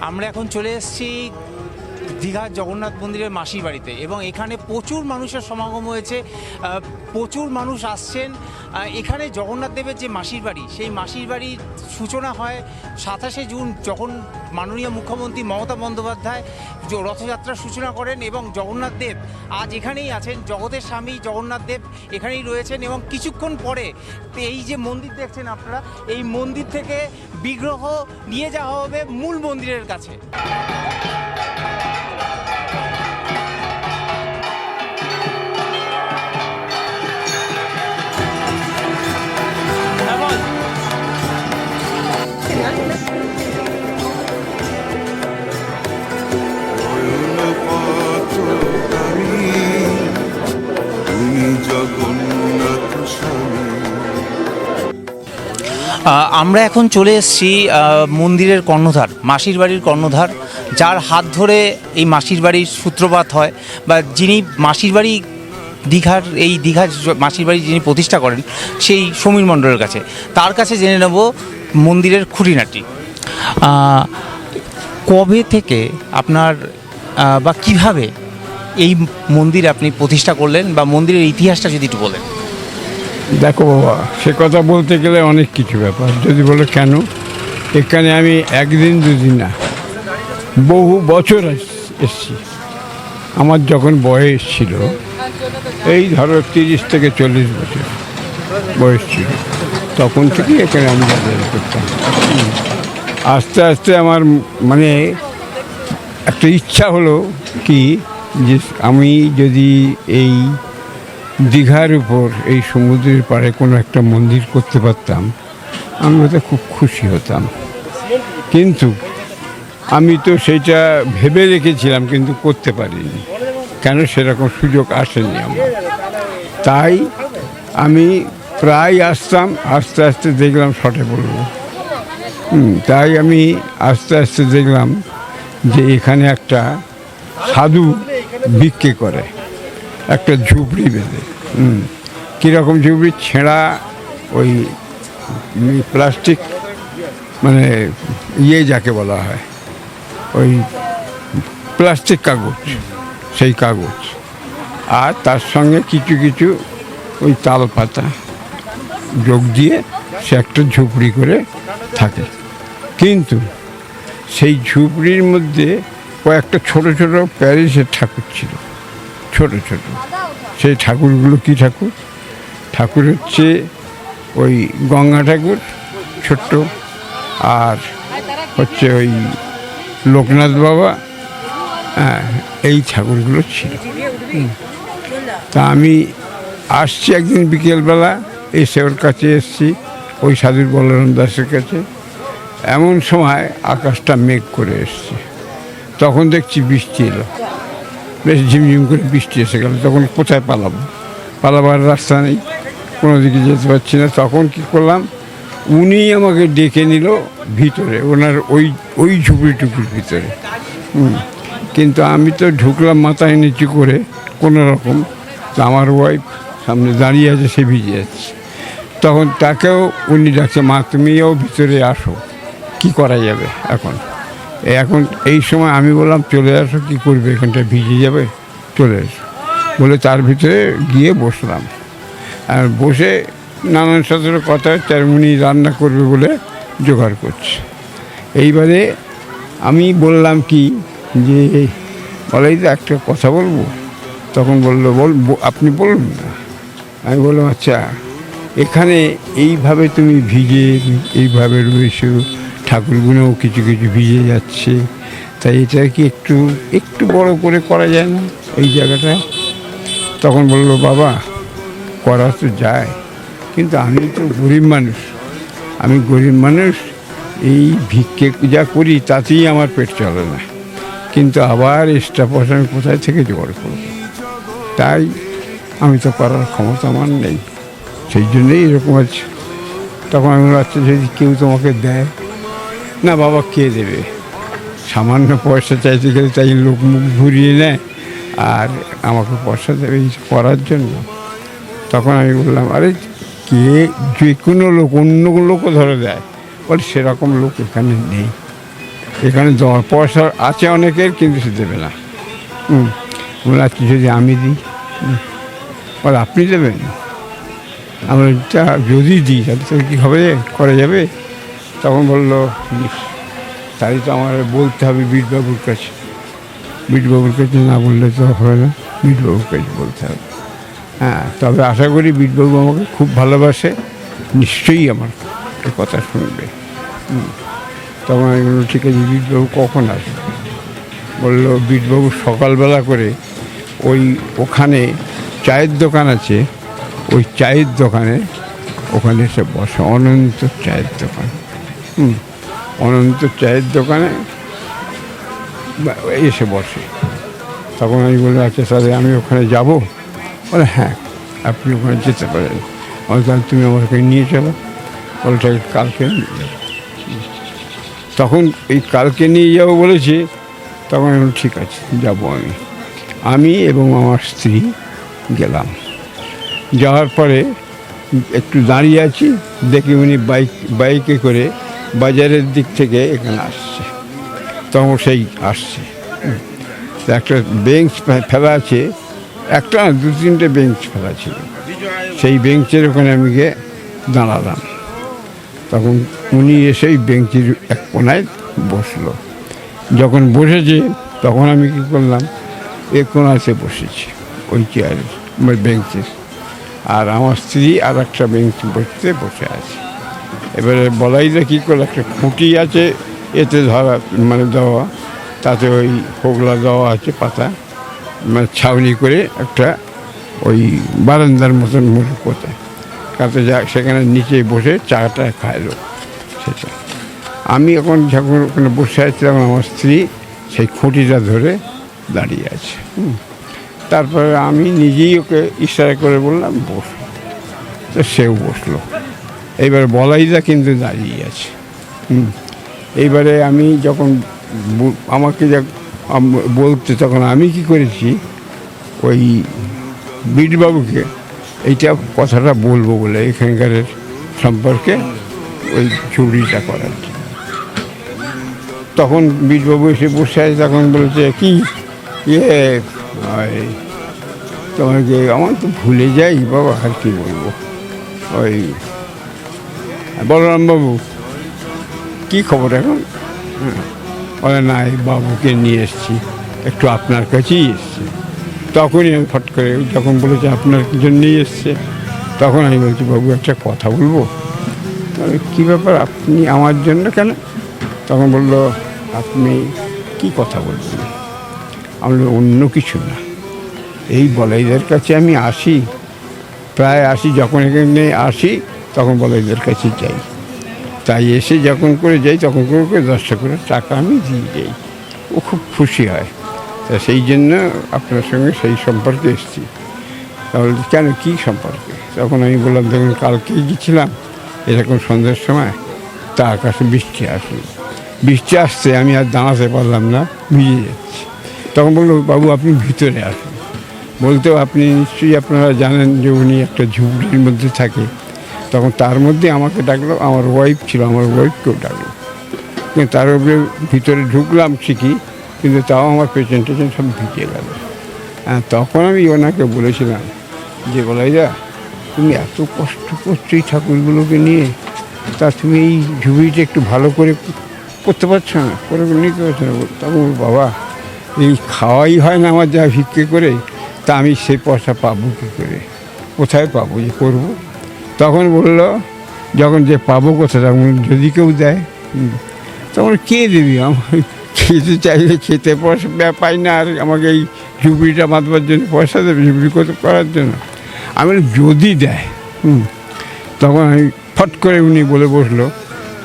আমরা এখন চলে এসেছি দীঘার জগন্নাথ মন্দিরের মাসির বাড়িতে এবং এখানে প্রচুর মানুষের সমাগম হয়েছে। প্রচুর মানুষ আসছেন। এখানে জগন্নাথ দেবের যে মাসির বাড়ি, সেই মাসির বাড়ির সূচনা হয় 27শে জুন, যখন মাননীয় মুখ্যমন্ত্রী মমতা বন্দ্যোপাধ্যায় রথযাত্রার সূচনা করেন এবং জগন্নাথ দেব আজ এখানেই আছেন। জগতের স্বামী জগন্নাথ দেব এখানেই রয়েছেন এবং কিছুক্ষণ পরে এই যে মন্দির দেখছেন আপনারা, এই মন্দির থেকে বিগ্রহ নিয়ে যাওয়া হবে মূল মন্দিরের কাছে। আমরা এখন চলে এসেছি মন্দিরের কর্ণধার, মাসির বাড়ির কর্ণধার, যার হাত ধরে এই মাসির বাড়ির সূত্রপাত হয়, বা যিনি মাসির বাড়ি দীঘার মাসির বাড়ি যিনি প্রতিষ্ঠা করেন, সেই সমীর মণ্ডলের কাছে। তার কাছে জেনে নেব মন্দিরের খুঁটিনাটি। কবে থেকে আপনার বা কিভাবে এই মন্দির আপনি প্রতিষ্ঠা করলেন, বা মন্দিরের ইতিহাসটা যদি একটু বলেন। দেখো বাবা, সে কথা বলতে গেলে অনেক কিছু ব্যাপার। যদি বলো কেন এখানে আমি একদিন দুদিন না, বহু বছর এসছি। আমার যখন বয়স ছিল, এই ধরো 30 থেকে 40 বছর বয়স ছিল, তখন থেকেই এখানে আমি যাতায়াত করতাম। আস্তে আস্তে আমার মানে একটা ইচ্ছা হলো কি, যে আমি যদি এই দীঘার উপর, এই সমুদ্রের পাড়ে কোনো একটা মন্দির করতে পারতাম, আমি ওতে খুব খুশি হতাম। কিন্তু আমি তো সেইটা ভেবে রেখেছিলাম, কিন্তু করতে পারিনি। কেন সেরকম সুযোগ আসেনি আমার। তাই আমি প্রায় আসতাম, আস্তে আস্তে দেখলাম শর্টে পড়ব। তাই আমি আস্তে আস্তে দেখলাম যে এখানে একটা সাধু ভিক্ষে করে, একটা ঝুপড়ি বেঁধে। কীরকম ঝুপড়ি? ছেঁড়া ওই প্লাস্টিক, মানে যাকে বলা হয় ওই প্লাস্টিক কাগজ, সেই কাগজ, আর তার সঙ্গে কিছু কিছু ওই তাল পাতা যোগ দিয়ে সে একটা ঝুপড়ি করে থাকে। কিন্তু সেই ঝুপড়ির মধ্যে কয়েকটা ছোট ছোট প্যারিসের ঠাকুর ছিল, ছোট ছোট। সেই ঠাকুরগুলো কী ঠাকুর? ঠাকুর হচ্ছে ওই গঙ্গা ঠাকুর ছোট্ট, আর হচ্ছে ওই লোকনাথ বাবা। হ্যাঁ, এই ঠাকুরগুলো ছিল। তা আমি আসছি একদিন বিকেলবেলা, এসে ওর কাছে এসছি, ওই সাধুর বলরাম দাসের কাছে। এমন সময় আকাশটা মেঘ করে এসছে, তখন দেখছি বৃষ্টি এলো, বেশ ঝিমঝিম করে বৃষ্টি এসে গেল। তখন কোথায় পালাবার রাস্তা নেই, কোনো দিকে যেতে পারছি না। তখন কি করলাম, উনি আমাকে ডেকে নিল ভিতরে, ওনার ওই ঝুপড়িটুকুর ভিতরে। কিন্তু আমি তো ঢুকলাম মাথায় নিচু করে কোনো রকম। আমার ওয়াইফ সামনে দাঁড়িয়ে আছে, সে ভিজে যাচ্ছে। তখন তাকেও উনি ডাকছে, মা তুমিও ভিতরে আসো, কি করা যাবে এখন। এই সময় আমি বললাম চলে আসো, কী করবে, এখানটা ভিজে যাবে, চলে এসো বলে তার ভিতরে গিয়ে বসলাম। আর বসে নানান সাথে কথা হচ্ছে, আর উনি রান্না করবে বলে জোগাড় করছে। এইবারে আমি বললাম কি, যে বলাই তো একটা কথা বলবো। তখন বললো, আপনি বলুন না। আমি বললাম আচ্ছা, এখানে এইভাবে তুমি ভিজে এইভাবে রয়েছো, ঠাকুরগুলোও কিছু কিছু ভিজে যাচ্ছে, তাই এটা কি একটু বড় করে করা যায় না এই জায়গাটা? তখন বললো, বাবা করা তো যায়, কিন্তু আমি তো গরিব মানুষ, এই ভিক্ষে যা করি তাতেই আমার পেট চলে না, কিন্তু আবার এক্সট্রা পয়সা আমি কোথায় থেকে জোগাড় করবো? তাই আমি তো করার ক্ষমতা আমার নেই, সেই জন্যই এরকম আছে। তখন আমি ভাবছি যদি কেউ তোমাকে দেয়, না বাবা কে দেবে, সামান্য পয়সা চাইতে গেলে তাই লোক মুখ ঘুরিয়ে নেয়, আর আমাকে পয়সা দেবে এই করার জন্য। তখন আমি বললাম, আরে যে কোনো লোক, অন্য লোকও ধরে দেয়, বলে সেরকম লোক এখানে নেই। এখানে দেওয়ার পয়সা আছে অনেকের, কিন্তু সে দেবে না। বলে আচ্ছা যদি আমি দিই, বলে আপনি দেবেন? আমরা যদি দিই তাহলে কী হবে, করা যাবে? তখন বললো তাই তো আমার বলতে হবে বিটবাবুর কাছে। বিটবাবুর কাছে না বললে তো হবে না, বিটবাবুর কাছে বলতে হবে। হ্যাঁ, তবে আশা করি বিটবাবু আমাকে খুব ভালোবাসে, নিশ্চয়ই আমার এই কথা শুনবে। তখন আমি বললাম ঠিক আছে, বিটবাবু কখন আসবে? বললো বিটবাবু সকালবেলা করে ওখানে চায়ের দোকান আছে, ওই চায়ের দোকানে ওখানে এসে বসে, অনন্ত চায়ের দোকান। অনন্ত চায়ের দোকানে এসে বসে। তখন আমি বললাম আচ্ছা তাহলে আমি ওখানে যাব? বলে হ্যাঁ আপনি ওখানে যেতে পারেন। তাহলে তুমি আমাকে নিয়ে চলো। বলটা কালকে নিয়ে যাবো। তখন এই কালকে নিয়ে যাবো বলেছি। তখন আমি ঠিক আছে যাবো। আমি এবং আমার স্ত্রী গেলাম। যাওয়ার পরে একটু দাঁড়িয়ে আছি, দেখি উনি বাইকে করে বাজারের দিক থেকে এখানে আসছে। তখন সেই আসছে, একটা বেঞ্চ ফেলা আছে, একটা না 2-3টে বেঞ্চ ফেলা ছিল। সেই বেঞ্চের ওখানে আমি গিয়ে দাঁড়ালাম। তখন উনি এসে বেঞ্চের এক কোনায় বসলো। যখন বসেছে তখন আমি কী করলাম, এক কোনাতে বসেছি ওই চেয়ারের বেঞ্চের, আর আমার স্ত্রী আর একটা বেঞ্চ বসে আছে। এবারে বলাইদা কী করলো, একটা খুঁটি আছে এতে ধরা দেওয়া, তাতে ওই হোগলা দেওয়া আছে পাতা, ছাউনি করে একটা ওই বারান্দার মতন মনে কোথায় কাতে সেখানে নিচে বসে চাটা খাইলো সেটা। আমি এখন যখন ওখানে বসে আছি তখন আমার স্ত্রী সেই খুঁটিটা ধরে দাঁড়িয়ে আছে। তারপরে আমি নিজেই ওকে ইশারা করে বললাম বস, তো সেও বসলো। এইবার বলাইদা কিন্তু দাঁড়িয়ে আছে। এইবারে আমি যখন আমাকে বলতে, তখন আমি কি করেছি, ওই বিটবাবুকে এইটা কথাটা বলবো বলে এখানকার সম্পর্কে ওই চুরিটা করার। তখন বিটবাবু এসে বসে আছে, তখন বলেছে কি তোমাকে আমার তো ভুলে যাই বাবা, আর কি বলবো। ওই বলরামবাবু কী খবর এখন? বলে না এই বাবুকে নিয়ে এসছি, একটু আপনার কাছেই এসছি। তখনই আমি ফট করে যখন বলেছে আপনার জন্যই এসছে, তখন আমি বলছি বাবু একটা কথা বলবো। কী ব্যাপার, আপনি আমার জন্য কেন? তখন বললো আপনি কি কথা বলবেন? আমি অন্য কিছু না, এই বলাইদের কাছে আমি আসি, প্রায় আসি, যখন এখানে আসি তখন বলাইদের কাছে যাই। তাই এসে যখন করে যাই তখন করে 10টা করে টাকা আমি দিয়ে যাই, ও খুব খুশি হয়। তা সেই জন্য আপনার সঙ্গে সেই সম্পর্কে এসেছি। তাহলে কেন, কী সম্পর্কে? তখন আমি বললাম দেখুন কালকেই গেছিলাম এরকম সন্ধ্যার সময়, তা আকাশে বৃষ্টি আসলো, বৃষ্টি আসছে আমি আর দাঁড়াতে পারলাম না, ভিজে যাচ্ছি। তখন বললো বাবু আপনি ভিতরে আসুন। বলতেও আপনি নিশ্চয়ই আপনারা জানেন যে উনি একটা ঝুপড়ির মধ্যে থাকে। তখন তার মধ্যে আমাকে ডাকলো, আমার ওয়াইফ ছিল, আমার ওয়াইফকেও ডাকলো। কিন্তু তার উপরে ভিতরে ঢুকলাম ঠিকই, কিন্তু তাও আমার পেছন টেছন সব ভিজে গেল। হ্যাঁ, তখন আমি ওনাকে বলেছিলাম যে বলাইদা তুমি এত কষ্ট করছো এই ঠাকুরগুলোকে নিয়ে, তা তুমি এই ঝুপড়িটা একটু ভালো করে করতে পারছো না, করে নিতে পারছো না। তখন বাবা এই খাওয়াই হয় না আমার যা ভিক্ষে করে, তা আমি সেই পয়সা পাবো কী করে, কোথায় পাবো যে করবো? তখন বললো যখন যে পাবো কোথায়, তখন যদি কেউ দেয়। তখন কে দেবি? আমার খেতে চাইলে খেতে পয়সা পাই না, আর আমাকে এই ঝুপড়িটা বাঁধবার জন্য পয়সা দেবে, ঝুপড়ি করার জন্য? আমি যদি দেয়। তখন আমি ফট করে উনি বলে বসলো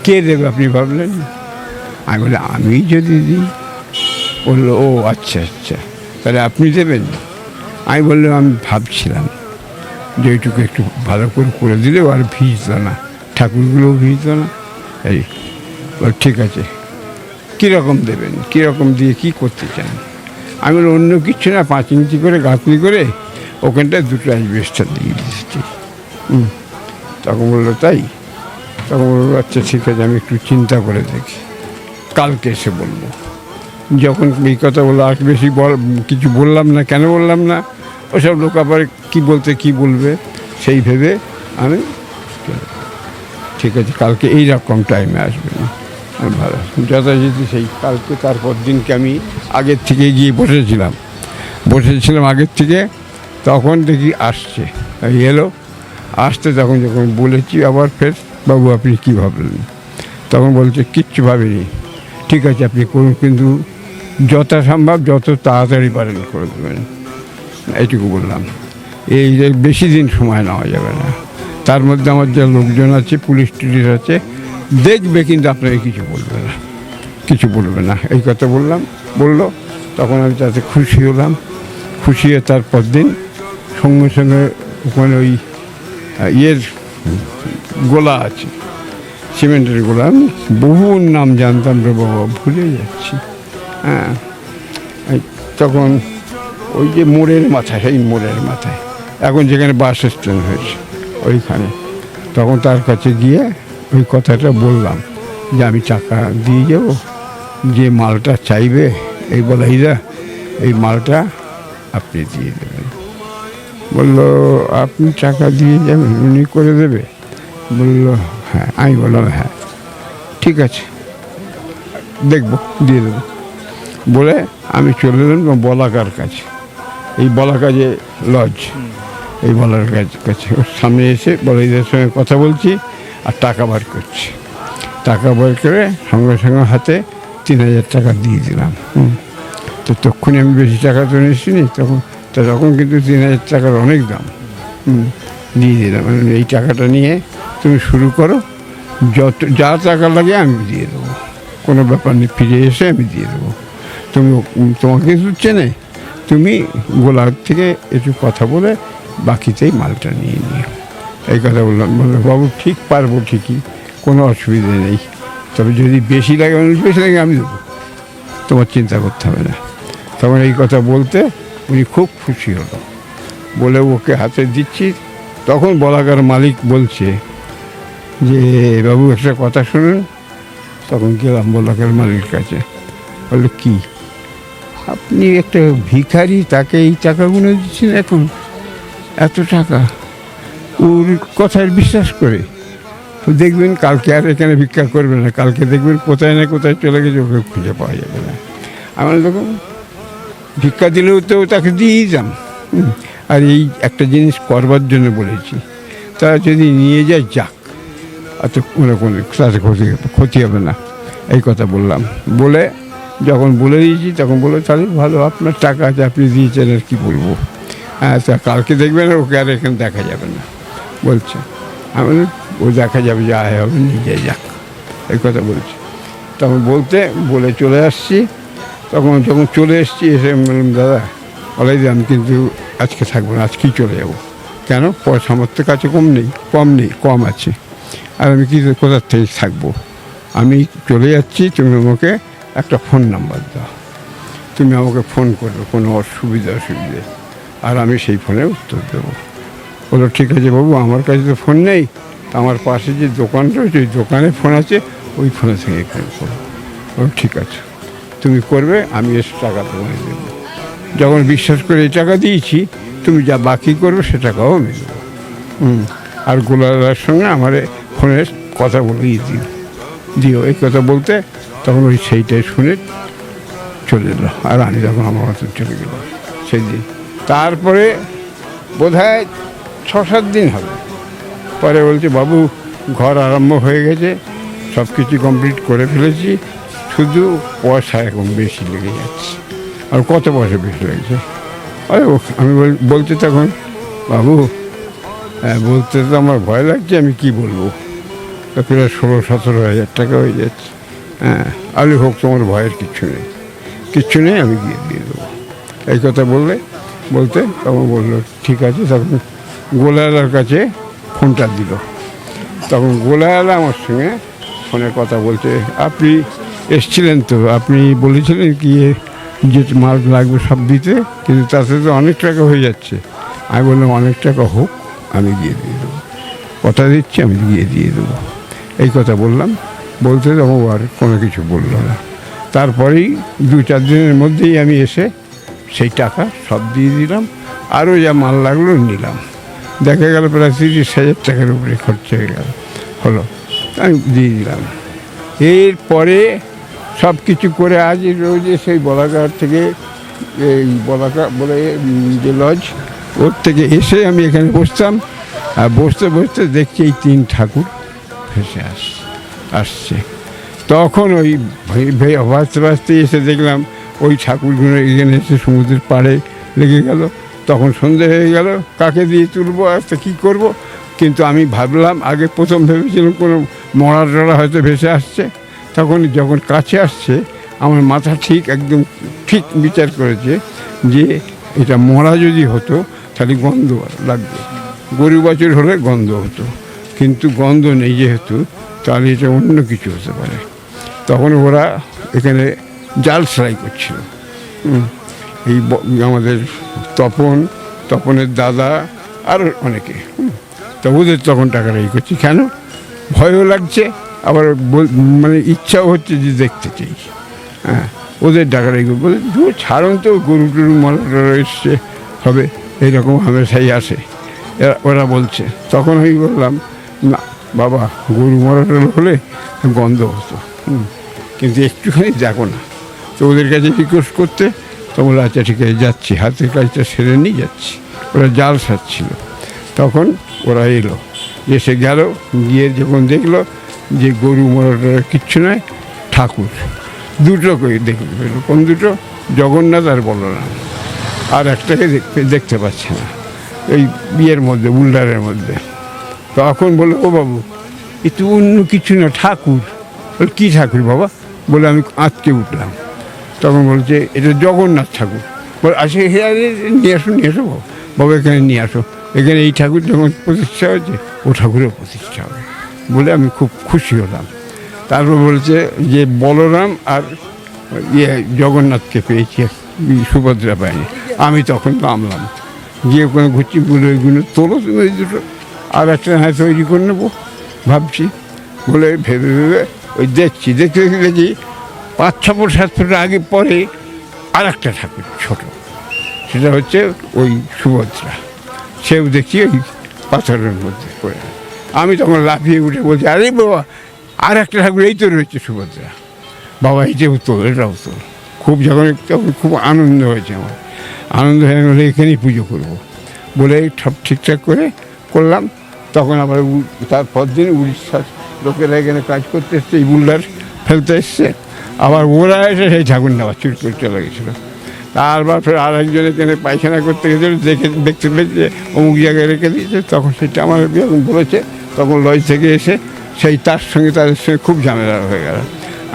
কে দেবে আপনি ভাবলেন? আমি বলি আমি যদি দিই। বললো ও আচ্ছা আচ্ছা, তাহলে আপনি দেবেন? আমি বললাম আমি ভাবছিলাম যে এইটুকু একটু ভালো করে দিলেও আর ভিজত না, ঠাকুরগুলোও ভিজত না। এই ঠিক আছে, কীরকম দেবেন, কীরকম দিয়ে কী করতে চান? আমি বলি অন্য কিছু না, 5 ইঞ্চি করে গাঁথনি করে ওখানটায় 2টো অ্যাসবেস্টস দিয়ে দিচ্ছি। তখন বললো তাই? তখন বললো আচ্ছা ঠিক আছে, আমি একটু চিন্তা করে দেখি। কালকে এসে বলবো। যখন এই কথা বললো আর বেশি কিছু বললাম না। কেন বললাম না, ওসব লোক আবার কী বলতে কী বলবে সেই ভেবে আমি ঠিক আছে কালকে এই রকম টাইমে আসবে না। ভালো যথাযথ সেই কালকে তারপর দিনকে আমি আগের থেকে গিয়ে বসেছিলাম আগের থেকে। তখন দেখি আসছে, এলো আসতে তখন যখন বলেছি আবার ফের বাবু আপনি কী ভাবলেন, তখন বলছে কিচ্ছু ভাবিনি, ঠিক আছে আপনি করুন, কিন্তু যথাসম্ভব যত তাড়াতাড়ি পারেন করে দেবেন, এইটুকু বললাম। এই যে বেশি দিন সময় নেওয়া যাবে না, তার মধ্যে আমার যে লোকজন আছে পুলিশ টুলিশ আছে দেখবে, কিন্তু আপনাকে কিছু বলবে না এই কথা বললো। তখন আমি তাতে খুশি হলাম। খুশি হয়ে তারপর দিন সঙ্গে সঙ্গে ওখানে ওই গোলা আছে, সিমেন্টের গোলা, আমি বহু নাম জানতাম রে বাবা, ভুলে যাচ্ছি। হ্যাঁ, তখন ওই যে মোড়ের মাথায় এখন যেখানে বাস স্ট্যান্ড হয়েছে ওইখানে, তখন তার কাছে গিয়ে ওই কথাটা বললাম যে আমি টাকা দিয়ে যাব, যে মালটা চাইবে এই বলাইদা এই মালটা আপনি দিয়ে দেবেন। বললো আপনি টাকা দিয়ে যাবেন, উনি করে দেবে? বললো হ্যাঁ। আমি বললাম হ্যাঁ ঠিক আছে দেখবো, দিয়ে দেবো। বলে আমি চলে এলাম বলাকার কাছে, এই বলাকাজে লজ, এই বলার কাছে ওর সামনে এসে বলাইদের সঙ্গে কথা বলছি আর টাকা বার করছি। টাকা বার করে সঙ্গে সঙ্গে হাতে 3,000 টাকা দিয়ে দিলাম। তো তখনই আমি বেশি টাকা তো নিচ্ছিনি, তখন কিন্তু 3,000 টাকার অনেক দাম। দিয়ে দিলাম, এই টাকাটা নিয়ে তুমি শুরু করো, যা টাকা লাগে আমি দিয়ে দেবো, কোনো ব্যাপার নেই, ফিরে এসে আমি দিয়ে দেবো। তোমাকে কিছু চেনে, তুমি গোলার থেকে একটু কথা বলে বাকিতেই মালটা নিয়ে নিও, এই কথা বললাম। বললো বাবু ঠিক পারবো, ঠিকই, কোনো অসুবিধা নেই, তবে যদি বেশি লাগে আমি দেবো, তোমার চিন্তা করতে হবে না। তখন এই কথা বলতে উনি খুব খুশি হলো, বলে ওকে হাতে দিচ্ছি। তখন বলাকার মালিক বলছে যে বাবু একটা কথা শুনুন। তখন গেলাম বলাকার মালিকের কাছে, বললো কি? আপনি একটা ভিখারি, তাকে এই টাকাগুলো দিচ্ছেন এখন, এত টাকা? ওর কথায় বিশ্বাস করে দেখবেন কালকে আর এখানে ভিক্ষা করবে না, কালকে দেখবেন কোথায় না কোথায় চলে গেছে, ওকে খুঁজে পাওয়া যাবে না। আমার দেখুন ভিক্ষা দিলেও তো তাকে দিয়েই যান। আর এই একটা জিনিস করবার জন্য বলেছি, তারা যদি নিয়ে যায় যাক, অত কোনো তাতে ক্ষতি হবে না, এই কথা বললাম। বলে যখন বলে দিয়েছি তখন বলে তাহলে ভালো, আপনার টাকা আছে, আপনি দিয়েছেন, আর কী বলবো। হ্যাঁ, তা কালকে দেখবেন ওকে আর এখানে দেখা যাবে না বলছে। আমি ও দেখা যাবে, যা হবে নিজে যাক, এই কথা বলছি। তখন বলে চলে আসছি। যখন চলে এসেছি, এসে বললাম দাদা বলাই আমি কিন্তু আজকে থাকবো না, আজকেই চলে যাবো। কেন? পয়সা আমার তো কাছে কম আছে, আর আমি কি কোথার থেকে থাকবো, আমি চলে যাচ্ছি, তুমি আমাকে একটা ফোন নাম্বার দাও, তুমি আমাকে ফোন করবে কোনো অসুবিধে, আর আমি সেই ফোনে উত্তর দেবো। বললো ঠিক আছে বাবু, আমার কাছে তো ফোন নেই, আমার পাশে যে দোকান রয়েছে ওই দোকানে ফোন আছে, ওই ফোনে থেকে এখানে করবো। বললো ঠিক আছে তুমি করবে, আমি এসে টাকা তোমায় দেবো। যখন বিশ্বাস করে এই টাকা দিয়েছি, তুমি যা বাকি করবে সে টাকাও আমি দেবো। আর গোলার সঙ্গে আমার ফোনে কথা বলেই দিও, এই কথা বলতে তখন ওই সেইটাই শুনে চলে এলো। আর আমি তখন আমার মতন চলে গেলাম সেই দিন। তারপরে বোধহয় 6-7 দিন হবে, পরে বলছে বাবু ঘর আরম্ভ হয়ে গেছে, সব কিছু কমপ্লিট করে ফেলেছি, শুধু পয়সা এখন বেশি লেগে যাচ্ছে। আর কত পয়সা বেশি লাগছে? আরে আমি বলতে তখন বাবু বলতে তো আমার ভয় লাগছে, আমি কি বলবো, প্রায় 16-17 হাজার টাকা হয়ে যাচ্ছে। হ্যাঁ, আমি হোক, তোমার ভয়ের কিচ্ছু নেই, আমি গিয়ে দিয়ে দেবো, এই কথা বলতে তখন বললো ঠিক আছে। তখন গোলাওয়ালার কাছে ফোনটা দিল। তখন গোলাওয়ালা আমার সঙ্গে ফোনে কথা বলছে, আপনি এসছিলেন তো, আপনি বলেছিলেন কি যে মাল লাগবে সব দিতে, কিন্তু তাতে তো অনেক টাকা হয়ে যাচ্ছে। আমি বললাম অনেক টাকা হোক, আমি গিয়ে দিয়ে দেবো, কথা দিচ্ছি, আমি গিয়ে দিয়ে দেবো, এই কথা বললাম। বলতে তখন আর কোনো কিছু বললো না। তারপরেই 2-4 দিনের মধ্যেই আমি এসে সেই টাকা সব দিয়ে দিলাম, আরও যা মাল লাগলো নিলাম। দেখা গেল প্রায় 30,000 টাকার উপরে খরচা হয়ে গেল, হলো, আমি দিয়ে দিলাম। এরপরে সব কিছু করে আজ রোজ সেই বলাঘাট থেকে, এই বলাঘাট বলে যে লজ, ওর থেকে এসে আমি এখানে বসতাম, আর বসতে বসতে দেখছি এই 3 ঠাকুর ভেসে আসছে। তখন ওই ভাসতে ভাসতে এসে দেখলাম ওই ঠাকুরগুলো এখানে এসে সমুদ্রের পাড়ে লেগে গেল। তখন সন্ধে হয়ে গেল, কাকে দিয়ে তুলবো, একটা কী করবো। কিন্তু আমি ভাবলাম, আগে প্রথম ভেবেছিলাম কোনো মরা টরা হয়তো ভেসে আসছে। তখন যখন কাছে আসছে, আমার মাথা একদম ঠিক বিচার করেছে যে এটা মরা যদি হতো তাহলে গন্ধ লাগবে, গরু বাছুর হলে গন্ধ হতো, কিন্তু গন্ধ নেই যেহেতু, তাহলে এটা অন্য কিছু হতে পারে। তখন ওরা এখানে জাল সেলাই করছিল, এই আমাদের তপনের দাদা আর অনেকে, তো ওদের তখন টাকাটা করছি। কেন? ভয়ও লাগছে, আবার মানে ইচ্ছাও হচ্ছে যে দেখতে চাই। হ্যাঁ, ওদের টাকাটাই বলে ছাড়ুন তো, গরু টরু মরা টরা এসছে হবে, এইরকম হামেশাই আসে ওরা বলছে। তখন আমি বললাম, না বাবা, গরু মরা টরা হলে গন্ধ হতো, কিন্তু একটুখানি দেখো না। তো ওদের কাছে রিকোয়েস্ট করতে, তো বলে আচ্ছা ঠিক আছে যাচ্ছি, হাতের কাজটা সেরে নিয়ে যাচ্ছি। ওরা জাল সারছিল, তখন ওরা এলো, এসে গেল, গিয়ে যখন দেখলো যে গরু মরাটা কিচ্ছু নয়, ঠাকুর দুটো করে দেখলো। কোন দুটো? জগন্নাথ আর বলরাম, আর একটাকে দেখতে পাচ্ছে না, এই বিয়ের মধ্যে, বুলডারের মধ্যে। তখন বললো, ও বাবু, এ তো অন্য কিছু না, ঠাকুর। বলে কী ঠাকুর বাবা? বলে আমি আঁতকে উঠলাম। তখন বলছে এটা জগন্নাথ ঠাকুর। বলে আসে, হে নিয়ে আসো বাবা, এখানে নিয়ে আসো, এখানে এই ঠাকুর যখন প্রতিষ্ঠা হয়েছে ও ঠাকুরের প্রতিষ্ঠা হবে। বলে আমি খুব খুশি হলাম। তারপর বলছে যে বলরাম আর জগন্নাথকে পেয়েছি, সুভদ্রা পায়নি। আমি তখন নামলাম, গিয়ে ওখানে ঘুরছি, বলে ওইগুলো তোলো তুমি, ওই দুটো আর একটা হ্যাঁ তৈরি করে নেবো ভাবছি। বলে ভেবে ওই দেখছি, দেখতে দেখি 5-6 ফুট 7 ফুট আগে পরে আর একটা ঠাকুর ছোট, সেটা হচ্ছে ওই সুভদ্রা, সেও দেখছি ওই পাথরের মধ্যে পড়ে। আমি তখন লাফিয়ে উঠে বলছি, আরে বাবা, আর একটা ঠাকুর এই তো রয়েছে সুভদ্রা। বাবা এইটাও তোল, এটাও তোল। তখন খুব আনন্দ হয়েছে আমার, আনন্দ হয়ে গেলে এখানেই পুজো করবো বলে সব ঠিকঠাক করলাম। তখন আবার তারপর দিন উড়িষ্যার লোকেরা এখানে কাজ করতে এসছে, এই বুলডার ফেলতে এসছে, আবার ওরা এসে সেই ঠাকুর নেওয়া চুরি করে চলে গেছিলো। তারপর ফের আরেকজন এখানে পায়খানা করতে গেছিলো, দেখতে পেয়েছে অমুক জায়গায় রেখে দিয়েছে। তখন সেটা আমার যখন বলেছে, তখন লজ থেকে এসে তার সঙ্গে তাদের সঙ্গে খুব ঝামেলা হয়ে গেল।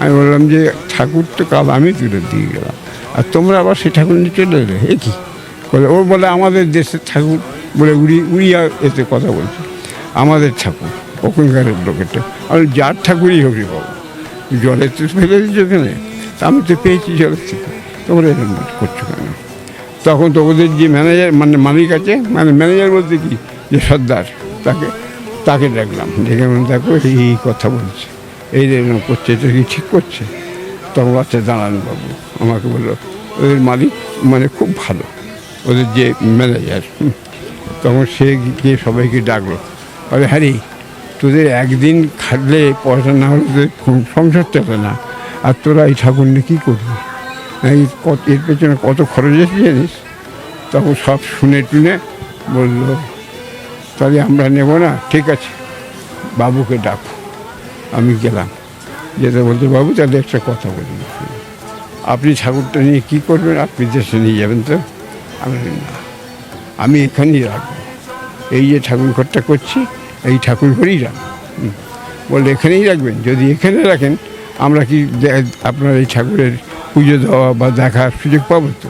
আমি বললাম যে ঠাকুর তো কাল আমি তুলে দিয়ে গেলাম, আর তোমরা আবার সেই ঠাকুর নিয়ে চলে এলে, এ কি বলে? ও বলে আমাদের দেশের ঠাকুর, বলে উড়িয়া এতে কথা বলছে, আমাদের ঠাকুর ওখানকার লোকেরটা। আমি যার ঠাকুরই হবি বাবু, জলের তো ফেলে দিচ্ছ ওখানে, আমি তো পেয়েছি জলের থেকে, তোমরা এরকম করছো কেন? তখন তো ওদের যে ম্যানেজার, মানে মালিক আছে, মানে ম্যানেজার বলতে কি, যে সর্দার, তাকে ডাকলাম, ডেকে দেখো এই কথা বলছে, এই এরকম করছে, এটা কি ঠিক করছে? তখন আচ্ছা দাঁড়ান বাবু, আমাকে বললো ওদের মালিক মানে খুব ভালো, ওদের যে ম্যানেজার। তখন সে গিয়ে সবাইকে ডাকলো, বলে হ্যাঁ রে, তোদের একদিন খাটলে পয়সা না হলে তোদের সংসার চলে না, আর তোরা এই ঠাকুর নিয়ে কী করবি? এর পেছনে কত খরচ আছে জানিস? তখন সব শুনে টুনে বললো, তাহলে আমরা নেব না, ঠিক আছে বাবুকে ডাকো। আমি গেলাম, যেতে বলতে, বাবু তাহলে একটা কথা বলি, আপনি ঠাকুরটা নিয়ে কী করবেন? আপনি দেশে নিয়ে যাবেন তো? আমি এখানেই রাখবো, এই যে ঠাকুর ঘরটা করছি এই ঠাকুর ঘরেই রাখবো। বললে এখানেই রাখবেন? যদি এখানে রাখেন আমরা কি আপনার এই ঠাকুরের পুজো দেওয়া বা দেখার সুযোগ পাবো তো?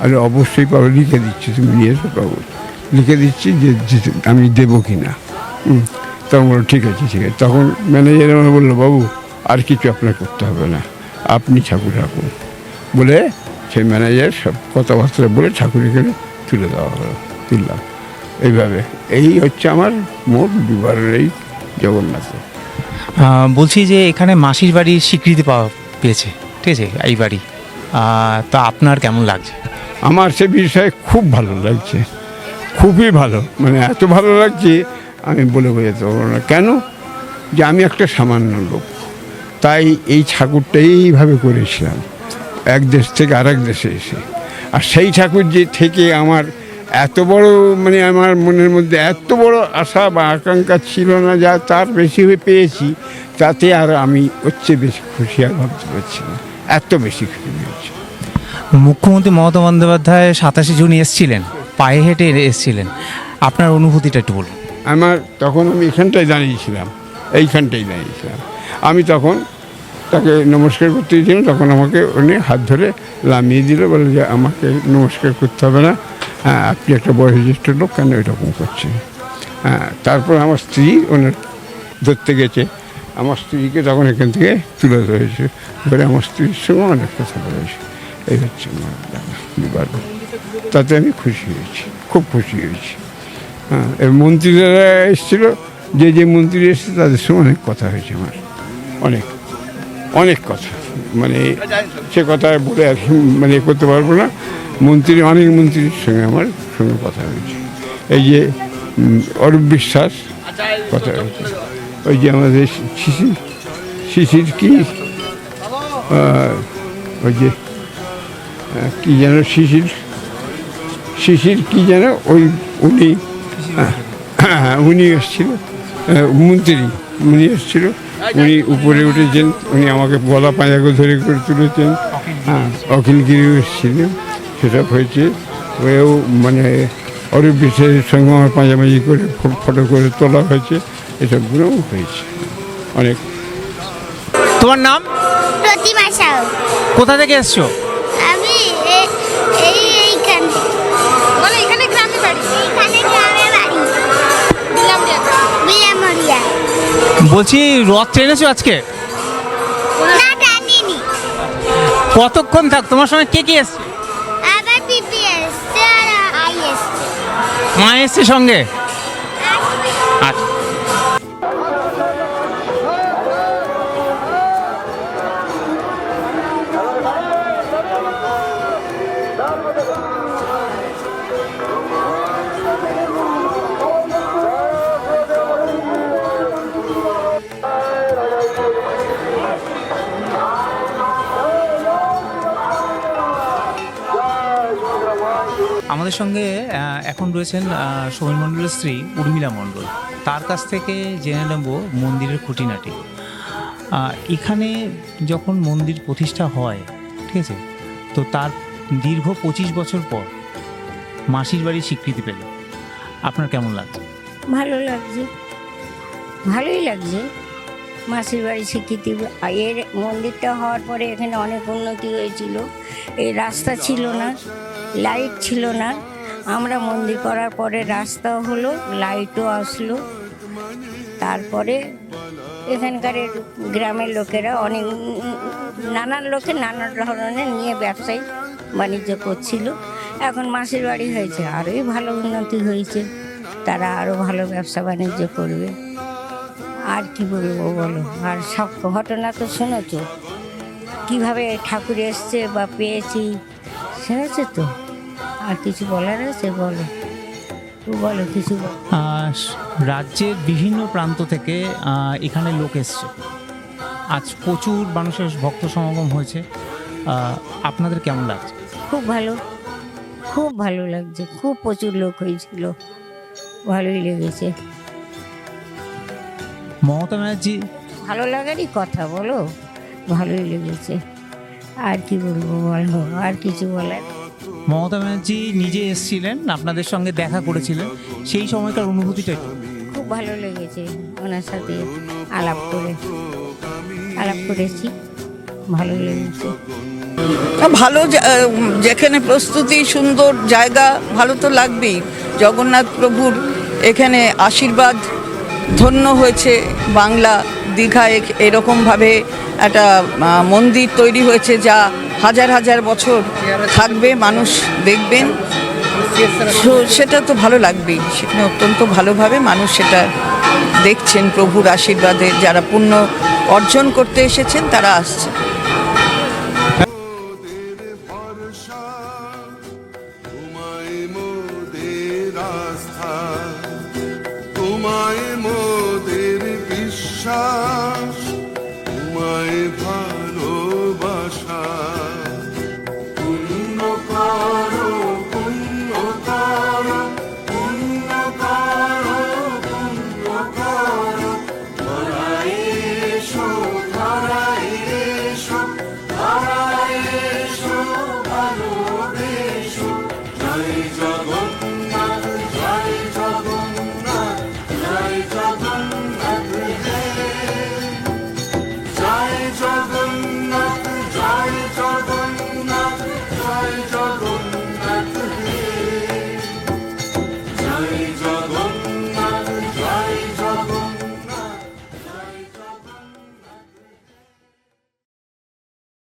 আমি অবশ্যই পাবো, লিখে দিচ্ছি, তুমি নিয়ে এসে পাবো, লিখে দিচ্ছি যে আমি দেবো কি না। তখন বললো ঠিক আছে। তখন ম্যানেজার আমার বললো, বাবু আর কিছু আপনার করতে হবে না, আপনি ঠাকুর রাখুন। বলে সেই ম্যানেজার সব কথাবার্তা বলে ঠাকুর এখানে তুলে দেওয়া হলো, তুললাম। এইভাবে এই হচ্ছে আমার মোট 2বারের এই জগন্নাথে। বলছি যে এখানে মাসির বাড়ির স্বীকৃতি পেয়েছে, ঠিক আছে এই বাড়ি, তা আপনার কেমন লাগছে? আমার সে বিষয়ে খুব ভালো লাগছে, খুবই ভালো, মানে এত ভালো লাগছে আমি বলে বোঝাতে পারবো না। কেন? যে আমি একটা সামান্য লোক, তাই এই ঠাকুরটা এইভাবে করেছিলাম এক দেশ থেকে আরেক দেশে এসে। আর সেই ঠাকুর যে থেকে আমার এত বড়, মানে আমার মনের মধ্যে এত বড় আশা বা আকাঙ্ক্ষা ছিল না, যা তার বেশি হয়ে পেয়েছি, তাতে আর আমি হচ্ছে বেশি খুশি আর ভাবতে পারছি না, এত বেশি খুশি হয়েছে। মুখ্যমন্ত্রী মমতা বন্দ্যোপাধ্যায় 27 জুন এসেছিলেন, পায়ে হেঁটে এসেছিলেন, আপনার অনুভূতিটা একটু বলুন। আমার তখন আমি এইখানটায় দাঁড়িয়েছিলাম, এইখানটাই দাঁড়িয়েছিলাম। আমি তখন তাকে নমস্কার করতে গিয়েছিলাম, তখন আমাকে উনি হাত ধরে নামিয়ে দিল, বলে যে আমাকে নমস্কার করতে হবে না, হ্যাঁ আপনি একটা বয়োজ্যেষ্ঠ লোক, কেন এরকম করছেন। হ্যাঁ, তারপর আমার স্ত্রী ওনার ধরতে গেছে, আমার স্ত্রীকে তখন এখান থেকে তুলে ধরেছে, ধরে আমার স্ত্রীর সঙ্গে অনেক কথা বলেছে। এই হচ্ছে আমার বিবাদ। তাতে আমি খুশি হয়েছি, খুব খুশি হয়েছি। হ্যাঁ, এবং মন্ত্রীরা এসেছিলো, যে মন্ত্রী এসেছে তাদের সঙ্গে অনেক কথা হয়েছে আমার, অনেক অনেক কথা, মানে সে কথা বলে আর মানে করতে পারবো না। অনেক মন্ত্রীর সঙ্গে আমার সঙ্গে কথা হয়েছে। এই যে অরূপ বিশ্বাস কথা হয়েছে, ওই যে আমাদের শিশির কি ওই যে কী যেন শিশির কি যেন ওই উনি এসেছিল, উনি এসেছিল, উনি উপরে উঠেছেন, উনি আমাকে গলা পাঁজাকে ধরে করে তুলেছেন। হ্যাঁ, অখিলগিরিও এসেছিলেন, সেটা হয়েছে। ওও মানে অরূপ বিশ্বাসের সঙ্গে আমার পাঁজামাজি করে ফটো করে তোলা হয়েছে, এসবগুলোও হয়েছে অনেক। তোমার নাম? প্রতিমা সাউ। কোথা থেকে এসছো? আমি এইখানে, বলে এখানে গ্রামে বাড়ি, এখানে গ্রামে বাড়ি, বিলামরিয়া। বলছি রথ টেনেছো আজকে? না টানিনি, কতক্ষণ থাক? তোমার সঙ্গে কে কে এসছে? আবার পিপি এসছে আর আই এসছে। মা এসছে সঙ্গে? আচ্ছা। আমাদের সঙ্গে এখন রয়েছেন সৌমেন মণ্ডলের স্ত্রী উর্মিলা মণ্ডল। তার কাছ থেকে জেনে নেব মন্দিরের খুঁটিনাটি। এখানে যখন মন্দির প্রতিষ্ঠা হয়, ঠিক আছে, তো তার দীর্ঘ 25 বছর পর মাসির বাড়ির স্বীকৃতি পেল, আপনার কেমন লাগছে? ভালো লাগছে, ভালোই লাগছে। মাসির বাড়ি স্বীকৃতি, এর মন্দিরটা হওয়ার পরে এখানে অনেক উন্নতি হয়েছিল। এই রাস্তা ছিল না, লাইট ছিল না, আমরা মন্দির করার পরে রাস্তাও হলো, লাইটও আসলো। তারপরে এখানকার গ্রামের লোকেরা অনেক নানান লোকে নানা ধরনের নিয়ে ব্যবসায়ী বাণিজ্য করছিল। এখন মাসির বাড়ি হয়েছে, আরোই ভালো উন্নতি হয়েছে, তারা আরও ভালো ব্যবসা বাণিজ্য করবে। আর কি বলবো বলো, আর সব ঘটনা তো শুনেছো, কীভাবে ঠাকুর এসছে বা পেয়েছি, শুনেছো তো। আর কিছু বলার আছে? বলো, বলো কিছু বলো। রাজ্যের বিভিন্ন প্রান্ত থেকে এখানে লোক এসছে, আজ প্রচুর মানুষের ভক্ত সমাগম হয়েছে, আপনাদের কেমন লাগছে? খুব ভালো, খুব ভালো লাগছে, খুব প্রচুর লোক হয়েছিল, ভালোই লেগেছে। মমতা ব্যানার্জি, ভালো লাগারই কথা, বলো, ভালোই লেগেছে। আর কি বলবো বলো, আর কিছু বলার? মমতা ব্যানার্জি নিজে এসেছিলেন, আপনাদের সঙ্গে দেখা করেছিলেন, সেই সময়কার অনুভূতিটা একটু। খুব ভালো লেগেছে, ওনার সাথে আলাপ করেছি, ভালো লেগেছে। ভালো যেখানে প্রস্তুতি সুন্দর জায়গা, ভালো তো লাগবেই। জগন্নাথ প্রভুর এখানে আশীর্বাদ ধন্য হয়েছে, বাংলা দীঘায় এরকমভাবে একটা মন্দির তৈরি হয়েছে যা হাজার হাজার বছর থাকবে, মানুষ দেখবেন, সেটা তো ভালো লাগবেই। সেখানে অত্যন্ত ভালোভাবে মানুষ সেটা দেখছেন প্রভুর আশীর্বাদে, যারা পুণ্য অর্জন করতে এসেছেন তারা আসছে। মোদের ভরসা, তোমায় মোদের আস্থা, তোমায় মোদের বিশ্বাস, তোমায় ভালোবাসা। পুণ্য করো, পুণ্য করো, পুণ্য করো, পুণ্য করো, ধরায় এসো, ধরায় এসো, ধরায় এসো, ভালোবেসো। জয় জগন্নাথ, জয় জগন্নাথ, জয় জগন্নাথ, জয় জগন্নাথ।